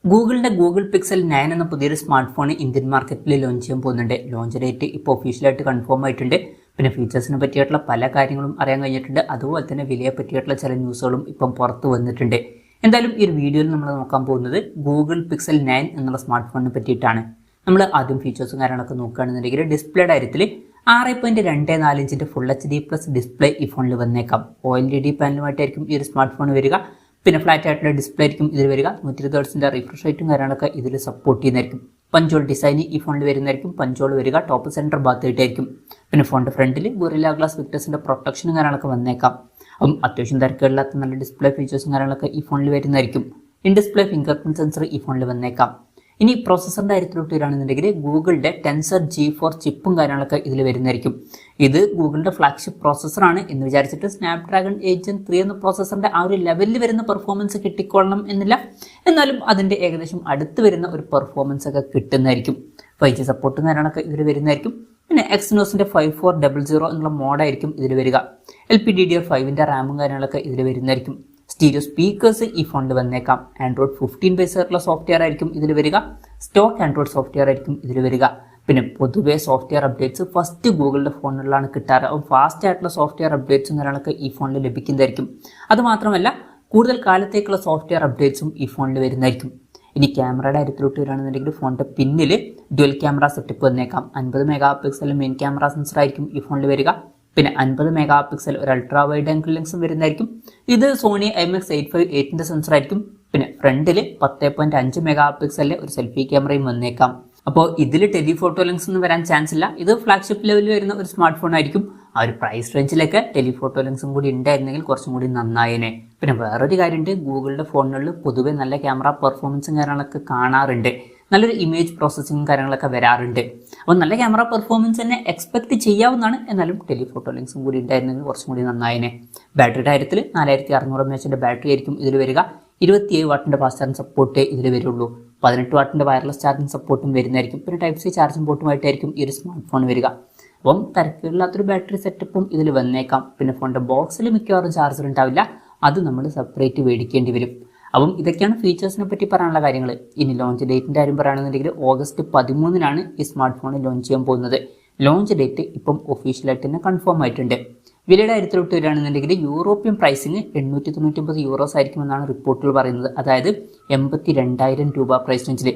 ഗൂഗിളിന്റെ Google pixel 9 എന്ന പുതിയൊരു സ്മാർട്ട് ഫോൺ ഇന്ത്യൻ മാർക്കറ്റിൽ ലോഞ്ച് ചെയ്യാൻ പോകുന്നുണ്ട്. ലോഞ്ച് ഡേറ്റ് ഇപ്പോൾ ഒഫീഷ്യലായിട്ട് കൺഫേം ആയിട്ടുണ്ട്. പിന്നെ ഫീച്ചേഴ്സിനെ പറ്റിയിട്ടുള്ള പല കാര്യങ്ങളും അറിയാൻ കഴിഞ്ഞിട്ടുണ്ട്. അതുപോലെ തന്നെ വിലയെ പറ്റിയിട്ടുള്ള ചില ന്യൂസുകളും ഇപ്പം പുറത്ത് വന്നിട്ടുണ്ട്. എന്തായാലും ഈ ഒരു വീഡിയോയിൽ നമ്മൾ നോക്കാൻ പോകുന്നത് ഗൂഗിൾ പിക്സൽ 9 എന്നുള്ള സ്മാർട്ട് ഫോണിനെ പറ്റിയിട്ടാണ്. നമ്മൾ ആദ്യം ഫീച്ചേഴ്സും കാര്യങ്ങളൊക്കെ നോക്കുകയാണെന്നുണ്ടെങ്കിൽ ഡിസ്പ്ലേയുടെ കാര്യത്തിൽ 6.24 ഇഞ്ചിൻ്റെ ഫുൾ HD പ്ലസ് ഡിസ്പ്ലേ ഈ ഫോണിൽ വന്നേക്കാം. OLED പാനലുമായിട്ടായിരിക്കും ഈ ഒരു സ്മാർട്ട് ഫോൺ വരിക. പിന്നെ ഫ്ലാറ്റ് ആയിട്ടുള്ള ഡിസ്പ്ലേ ആയിരിക്കും ഇതിൽ വരിക. 120 ഹെർട്സിൻ്റെ റിഫ്രഷ് റേറ്റും കാര്യങ്ങളൊക്കെ ഇതിൽ സപ്പോർട്ട് ചെയ്യുന്നതായിരിക്കും. പഞ്ചോൾ ഡിസൈൻ ഈ ഫോണിൽ വരുന്നതായിരിക്കും. പഞ്ചോൾ വരിക ടോപ്പ് സെൻറ്റർ ഭാഗത്തായിട്ടായിരിക്കും. പിന്നെ ഫോണിൻ്റെ ഫ്രണ്ടിൽ ഗൊറില്ല ഗ്ലാസ് വിക്ടേഴ്സിൻ്റെ പ്രൊട്ടക്ഷനും കാര്യങ്ങളൊക്കെ വന്നേക്കാം. അപ്പം അത്യാവശ്യം തിരക്കില്ലാത്ത നല്ല ഡിസ്പ്ലേ ഫീച്ചേഴ്സും കാര്യങ്ങളൊക്കെ ഈ ഫോണിൽ വരുന്നതായിരിക്കും. In display finger print sensor ഈ ഫോണിൽ വന്നേക്കാം. ഇനി പ്രോസസ്സറിൻ്റെ കാര്യത്തിലോട്ട് വരികയാണെന്നുണ്ടെങ്കിൽ ഗൂഗിളിൻ്റെ ടെൻസർ G4 ചിപ്പും കാര്യങ്ങളൊക്കെ ഇതിൽ വരുന്നതായിരിക്കും. ഇത് ഗൂഗിളിൻ്റെ ഫ്ലാഗ്ഷിപ്പ് പ്രോസസ്സറാണ് എന്ന് വിചാരിച്ചിട്ട് സ്നാപ്ഡ്രാഗൺ 8 Gen 3 എന്ന പ്രോസസ്സറിൻ്റെ ആ ഒരു ലെവലിൽ വരുന്ന പെർഫോമൻസ് കിട്ടിക്കൊള്ളണം എന്നില്ല. എന്നാലും അതിൻ്റെ ഏകദേശം അടുത്ത് വരുന്ന ഒരു പെർഫോമൻസ് ഒക്കെ കിട്ടുന്നതായിരിക്കും. 5G സപ്പോർട്ടും കാര്യങ്ങളൊക്കെ ഇതിൽ വരുന്നതായിരിക്കും. പിന്നെ എക്സിനോസിൻ്റെ 5400 എന്നുള്ള മോഡായിരിക്കും ഇതിൽ വരിക. LPDDR5 റാമും കാര്യങ്ങളൊക്കെ ഇതിൽ വരുന്നതായിരിക്കും. സ്റ്റീരിയോ സ്പീക്കേഴ്സ് ഈ ഫോണിൽ വന്നേക്കാം. ആൻഡ്രോയിഡ് 15 ബേസ് ആയിട്ടുള്ള സോഫ്റ്റ്വെയർ ആയിരിക്കും ഇതിൽ വരിക. സ്റ്റോക്ക് ആൻഡ്രോയിഡ് സോഫ്റ്റ്വെയർ ആയിരിക്കും ഇതിൽ വരിക. പിന്നെ പൊതുവേ സോഫ്റ്റ്വെയർ അപ്ഡേറ്റ്സ് ഫസ്റ്റ് ഗൂഗിളിൻ്റെ ഫോണുകളിലാണ് കിട്ടാറ്. അപ്പം ഫാസ്റ്റ് ആയിട്ടുള്ള സോഫ്റ്റ്വെയർ അപ്ഡേറ്റ്സും കാര്യങ്ങളൊക്കെ ഈ ഫോണിൽ ലഭിക്കുന്നതായിരിക്കും. അതുമാത്രമല്ല കൂടുതൽ കാലത്തേക്കുള്ള സോഫ്റ്റ്വെയർ അപ്ഡേറ്റ്സും ഈ ഫോണിൽ വരുന്നതായിരിക്കും. ഇനി ക്യാമറയുടെ കാര്യത്തിലോട്ട് വരികയാണെന്നുണ്ടെങ്കിൽ ഫോണിൻ്റെ പിന്നിൽ ഡ്യുവൽ ക്യാമറ സെറ്റപ്പ് വന്നേക്കാം. 50 mega pixel main camera sensor ആയിരിക്കും ഈ ഫോണിൽ വരിക. പിന്നെ 50 മെഗാ പിക്സൽ ഒരു അൾട്രാ വൈഡ് ആംഗിൾ ലെൻസും വരുന്നതായിരിക്കും. ഇത് സോണി IMX858 സെൻസർ ആയിരിക്കും. പിന്നെ ഫ്രണ്ടിൽ 10.5 മെഗാ പിക്സലിലെ ഒരു സെൽഫി ക്യാമറയും വന്നേക്കാം. അപ്പോൾ ഇതിൽ ടെലിഫോട്ടോ ലെൻസ് ഒന്നും വരാൻ ചാൻസ് ഇല്ല. ഇത് ഫ്ലാഗ്ഷിപ്പ് ലെവലിൽ വരുന്ന ഒരു സ്മാർട്ട് ഫോൺ ആയിരിക്കും. ആ ഒരു പ്രൈസ് റേഞ്ചിലൊക്കെ ടെലിഫോട്ടോ ലെൻസും കൂടി ഉണ്ടായിരുന്നെങ്കിൽ കുറച്ചും കൂടി നന്നായേനെ. പിന്നെ വേറൊരു കാര്യമുണ്ട്, ഗൂഗിളിൻ്റെ ഫോണുകളിൽ പൊതുവെ നല്ല ക്യാമറ പെർഫോമൻസും കാര്യങ്ങളൊക്കെ കാണാറുണ്ട്. നല്ലൊരു ഇമേജ് പ്രോസസ്സിങ്ങും കാര്യങ്ങളൊക്കെ വരാറുണ്ട്. അപ്പോൾ നല്ല ക്യാമറ പെർഫോമൻസ് തന്നെ എക്സ്പെക്ട് ചെയ്യാവുന്നതാണ്. എന്നാലും ടെലിഫോട്ടോ ലെൻസും കൂടി ഉണ്ടായിരുന്നെങ്കിൽ കുറച്ചും കൂടി നന്നായേനെ. ബാറ്ററിയുടെ കാര്യത്തിൽ 4600 mAh ബാറ്ററി ആയിരിക്കും ഇതിൽ വരിക. 27 വാട്ടിൻ്റെ ഫാസ്റ്റ് ചാർജിങ് സപ്പോർട്ടേ ഇതിൽ വരുള്ളൂ. 18 വാട്ടിൻ്റെ വയർലെസ് ചാർജിങ് സപ്പോർട്ടും വരുന്നതായിരിക്കും. പിന്നെ Type-C ചാർജിങ് പോർട്ടുമായിട്ടായിരിക്കും ഈ ഒരു സ്മാർട്ട് ഫോൺ വരിക. അപ്പം തിരക്കില്ലാത്തൊരു ബാറ്ററി സെറ്റപ്പും ഇതിൽ വന്നേക്കാം. പിന്നെ ഫോണിൻ്റെ ബോക്സിൽ മിക്കവാറും ചാർജർ ഉണ്ടാവില്ല. അത് നമ്മൾ സെപ്പറേറ്റ് മേടിക്കേണ്ടി വരും. അപ്പം ഇതൊക്കെയാണ് ഫീച്ചേഴ്സിനെ പറ്റി പറയാനുള്ള കാര്യങ്ങൾ. ഇനി ലോഞ്ച് ഡേറ്റിൻ്റെ കാര്യം പറയുകയാണെന്നുണ്ടെങ്കിൽ August 13 ഈ സ്മാർട്ട് ഫോൺ ലോഞ്ച് ചെയ്യാൻ പോകുന്നത്. ലോഞ്ച് ഡേറ്റ് ഇപ്പം ഒഫീഷ്യലായിട്ട് തന്നെ കൺഫേം ആയിട്ടുണ്ട്. വിലയുടെ കാര്യത്തിലോട്ട് വരികയാണെന്നുണ്ടെങ്കിൽ യൂറോപ്യൻ പ്രൈസിങ് 899 യൂറോസ് ആയിരിക്കുമെന്നാണ് റിപ്പോർട്ടുകൾ പറയുന്നത്. അതായത് 82,000 രൂപ പ്രൈസ് റേഞ്ചിൽ.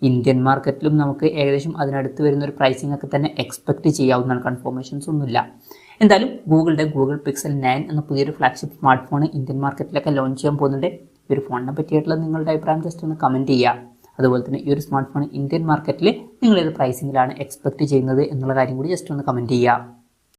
ഇന്ത്യൻ മാർക്കറ്റിലും നമുക്ക് ഏകദേശം അതിനടുത്ത് വരുന്ന ഒരു പ്രൈസിംഗ് ഒക്കെ തന്നെ എക്സ്പെക്ട് ചെയ്യാവുന്നതാണ്. കൺഫർമേഷൻസ് ഒന്നുമില്ല. എന്തായാലും ഗൂഗിളിൻ്റെ ഗൂഗിൾ പിക്സൽ 9 എന്ന പുതിയൊരു ഫ്ലാഗ്ഷിപ്പ് സ്മാർട്ട് ഫോൺ ഇന്ത്യൻ മാർക്കറ്റിലൊക്കെ ലോഞ്ച് ചെയ്യാൻ പോകുന്നുണ്ട്. ഈ ഒരു ഫോണിനെ പറ്റിയിട്ടുള്ള നിങ്ങളുടെ അഭിപ്രായം ജസ്റ്റ് ഒന്ന് കമൻറ്റ് ചെയ്യുക. അതുപോലെ തന്നെ ഈ ഒരു സ്മാർട്ട് ഫോൺ ഇന്ത്യൻ മാർക്കറ്റിൽ നിങ്ങൾ ഏത് പ്രൈസിങ്ങിലാണ് എക്സ്പെക്ട് ചെയ്യുന്നത് എന്നുള്ള കാര്യം കൂടി ജസ്റ്റ് ഒന്ന് കമൻറ്റ് ചെയ്യുക.